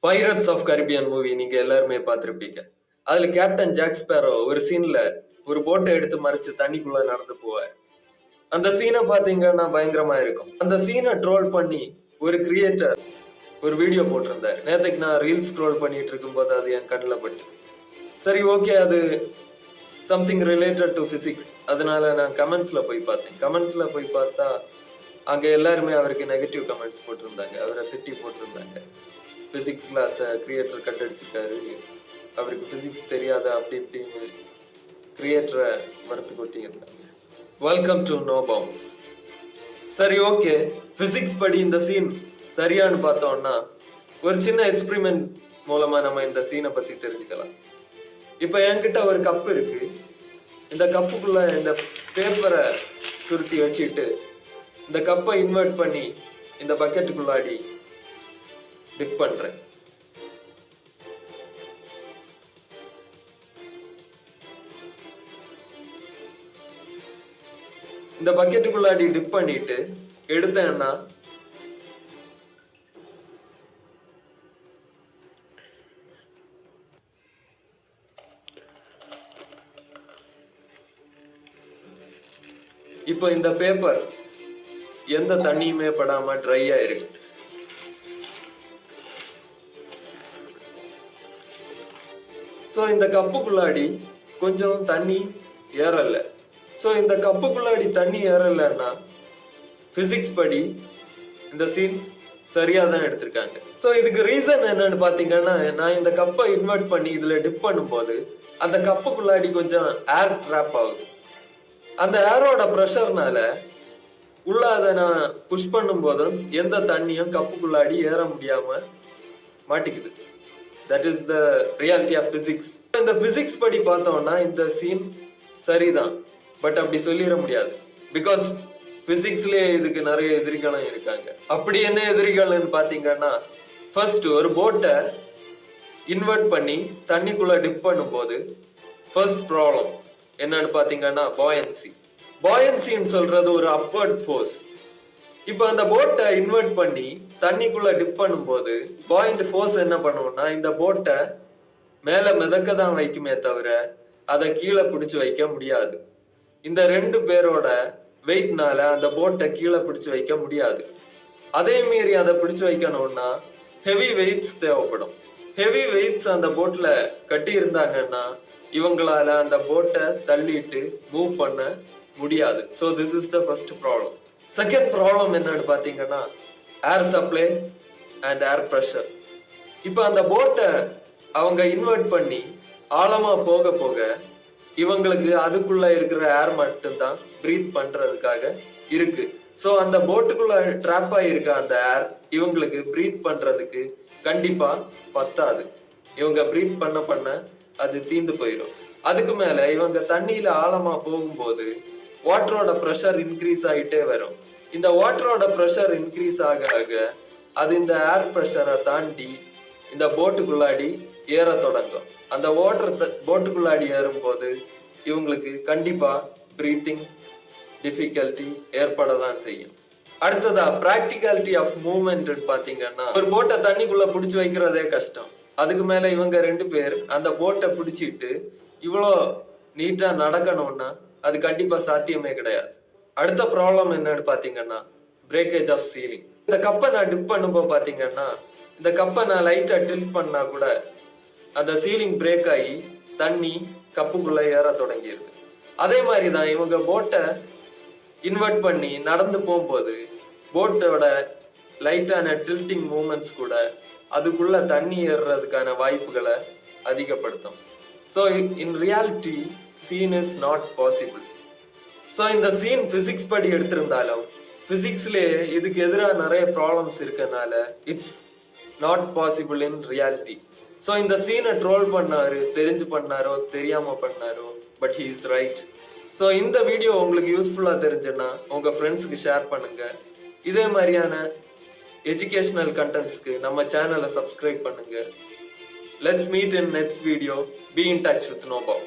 Pirates of Caribbean movie நீங்க எல்லாருமே பார்த்திருப்பீங்க. அதுல கேப்டன் ஜாக் ஸ்பேரோ ஒரு சீன்ல ஒரு போட்டை எடுத்து மறைச்சு தண்ணிக்குள்ள நடந்து போவார். அந்த சீனை பாத்தீங்கன்னா பயங்கரமா இருக்கும். அந்த சீனை ட்ரோல் பண்ணி ஒரு கிரியேட்டர் ஒரு வீடியோ போட்டிருந்தாரு. நேற்றுக்கு நான் ரீல்ஸ் ஸ்க்ரோல் பண்ணிட்டு இருக்கும் போது அது என் கண்ணில் பட்டு, சரி ஓகே அது சம்திங் ரிலேட்டட் டு பிசிக்ஸ், அதனால நான் கமெண்ட்ஸ்ல போய் பார்த்தேன். கமெண்ட்ஸ்ல போய் பார்த்தா அங்க எல்லாருமே அவருக்கு நெகட்டிவ் கமெண்ட்ஸ் போட்டிருந்தாங்க, அவரை திட்டி போட்டிருந்தாங்க. பிசிக்ஸ் கிளாஸ் கிரியேட்டர் கட் அடிச்சிருக்காரு, அவருக்கு பிசிக்ஸ் தெரியாத அப்படி இப்படின்னு கிரியேட்டரை மறுத்து கொட்டி இருந்தாங்க. Welcome to know pounds. சரி ஓகே, பிசிக்ஸ் படி இந்த சீன் சரியானு பார்த்தோம்னா ஒரு சின்ன எக்ஸ்பிரிமெண்ட் மூலமா நம்ம இந்த சீனை பத்தி தெரிஞ்சுக்கலாம். இப்ப என்கிட்ட ஒரு கப்பு இருக்கு. இந்த கப்புக்குள்ள இந்த பேப்பரை சுருட்டி வச்சுட்டு இந்த கப்பை இன்வெர்ட் பண்ணி இந்த பக்கெட்டுக்குள்ளாடி டிப் பண்றேன். இந்த பக்கெட்டுக்குள்ளாடி டிப் பண்ணிட்டு எடுத்தேன்னா இப்போ இந்த பேப்பர் எந்த தண்ணியுமே படாம ட்ரை ஆயிருக்கு. ஸோ இந்த கப்புக்குள்ளாடி கொஞ்சம் தண்ணி ஏறல. ஸோ இந்த கப்புக்குள்ளாடி தண்ணி ஏறலைன்னா பிசிக்ஸ் படி இந்த சீன் சரியா தான் எடுத்திருக்காங்க. ஸோ இதுக்கு ரீசன் என்னன்னு பாத்தீங்கன்னா, நான் இந்த கப்பை இன்வெர்ட் பண்ணி இதுல டிப் பண்ணும்போது அந்த கப்புக்குள்ளாடி கொஞ்சம் ஏர் ட்ராப் ஆகுது. அந்த ஏரோட ப்ரெஷர்னால உள்ள அதை நான் புஷ் பண்ணும் போதும் எந்த தண்ணியும் கப்புக்குள்ளாடி ஏற முடியாம மாட்டிக்குது. That is the reality of physics. இந்த பிசிக்ஸ் படி பார்த்தோம்னா இந்த சீன் சரிதான், பட் அப்படி சொல்லிட முடியாது. பிகாஸ் பிசிக்ஸ்லயே இதுக்கு நிறைய எதிரிகளும் இருக்காங்க. அப்படி என்ன எதிரிகள்னு பாத்தீங்கன்னா, ஃபர்ஸ்ட் ஒரு போட்டை இன்வெர்ட் பண்ணி தண்ணிக்குள்ள டிப் பண்ணும் போது ஃபர்ஸ்ட் ப்ராப்ளம் என்னன்னு பாத்தீங்கன்னா பாயன்சி. பாயன்சின்னு சொல்றது ஒரு அப்வர்ட் ஃபோர்ஸ். இப்போ அந்த போட்டை இன்வெர்ட் பண்ணி தண்ணிக்குள்ள டிப் பண்ணும்போது பாயிண்ட் ஃபோர்ஸ் என்ன பண்ணுவோம்னா இந்த போட்டை மேல மிதக்க தான் வைக்குமே தவிர அதை கீழே பிடிச்சு வைக்க முடியாது. இந்த ரெண்டு பேரோட வெயிட்னால அந்த போட்டை கீழே பிடிச்சு வைக்க முடியாது. அதே மீறி அதை பிடிச்சு வைக்கணும்னா ஹெவி வெயிட்ஸ் தேவைப்படும். ஹெவி வெயிட்ஸ் அந்த போட்ல கட்டி இருந்தாங்கன்னா இவங்களால அந்த போட்டை தள்ளிட்டு மூவ் பண்ண முடியாது. So this is the first problem. Second problem என்னன்னு பாத்தீங்கன்னா ஏர் சப்ளை அண்ட் ஏர் ப்ரெஷர். இப்போ அந்த போட்டை அவங்க இன்வெர்ட் பண்ணி ஆழமா போக போக இவங்களுக்கு அதுக்குள்ள இருக்கிற ஏர் மட்டும்தான் பிரீத் பண்றதுக்காக இருக்கு. ஸோ அந்த போட்டுக்குள்ள ட்ராப் ஆகிருக்க அந்த ஏர் இவங்களுக்கு பிரீத் பண்றதுக்கு கண்டிப்பா பத்தாது. இவங்க பிரீத் பண்ண பண்ண அது தீந்து போயிடும். அதுக்கு மேல இவங்க தண்ணியில ஆழமா போகும்போது வாட்டரோட ப்ரெஷர் இன்க்ரீஸ் ஆகிட்டே வரும். இந்த வாட்டரோட ப்ரெஷர் இன்க்ரீஸ் ஆக ஆக அது இந்த ஏர் ப்ரெஷரை தாண்டி இந்த போட்டுக்குள்ளாடி ஏற தொடங்கும். அந்த வாட்டர் போட்டுக்குள்ளாடி ஏறும்போது இவங்களுக்கு கண்டிப்பா பிரீத்திங் டிஃபிகல்ட்டி ஏற்படதான் செய்யும். அடுத்ததா பிராக்டிகாலிட்டி ஆஃப் மூவ்மெண்ட் பாத்தீங்கன்னா, ஒரு போட்டை தண்ணிக்குள்ள பிடிச்சு வைக்கிறதே கஷ்டம். அதுக்கு மேல இவங்க ரெண்டு பேர் அந்த போட்டை பிடிச்சிட்டு இவ்வளோ நீட்டா நடக்கணும்னா அது கண்டிப்பா சாத்தியமே கிடையாது. அடுத்த ப்ராப்ளம் என்னன்னு பாத்தீங்கன்னா பிரேக்கேஜ் ஆஃப் சீலிங். இந்த கப்பை நான் டிப் பண்ணும்போது பாத்தீங்கன்னா இந்த கப்பை நான் லைட்டா டில்ட் பண்ணா கூட அந்த சீலிங் பிரேக் ஆகி தண்ணி கப்புக்குள்ள ஏற தொடங்கிடுது. அதே மாதிரிதான் இவங்க போட்டை இன்வெர்ட் பண்ணி நடந்து போகும்போது போட்டோட லைட்டான டில்டிங் மூமெண்ட்ஸ் கூட அதுக்குள்ள தண்ணி ஏறுறதுக்கான வாய்ப்புகளை அதிகப்படுத்தும். So in reality scene is not possible. So இந்த சீன் பிசிக்ஸ் படி எடுத்திருந்தாலும் பிசிக்ஸ்லேயே இதுக்கு எதிராக நிறைய ப்ராப்ளம்ஸ் இருக்கனால it's not possible in reality. So இந்த சீனை ட்ரோல் பண்ணாரு, தெரிஞ்சு பண்ணாரோ தெரியாம பண்ணாரோ, but he is right. So இந்த வீடியோ உங்களுக்கு யூஸ்ஃபுல்லா தெரிஞ்சுன்னா உங்க ஃப்ரெண்ட்ஸுக்கு ஷேர் பண்ணுங்க. இதே மாதிரியான எஜுகேஷனல் கண்டென்ட்ஸ்க்கு நம்ம சேனலை சப்ஸ்கிரைப் பண்ணுங்க. Let's meet in next video. Be in touch with Nobel.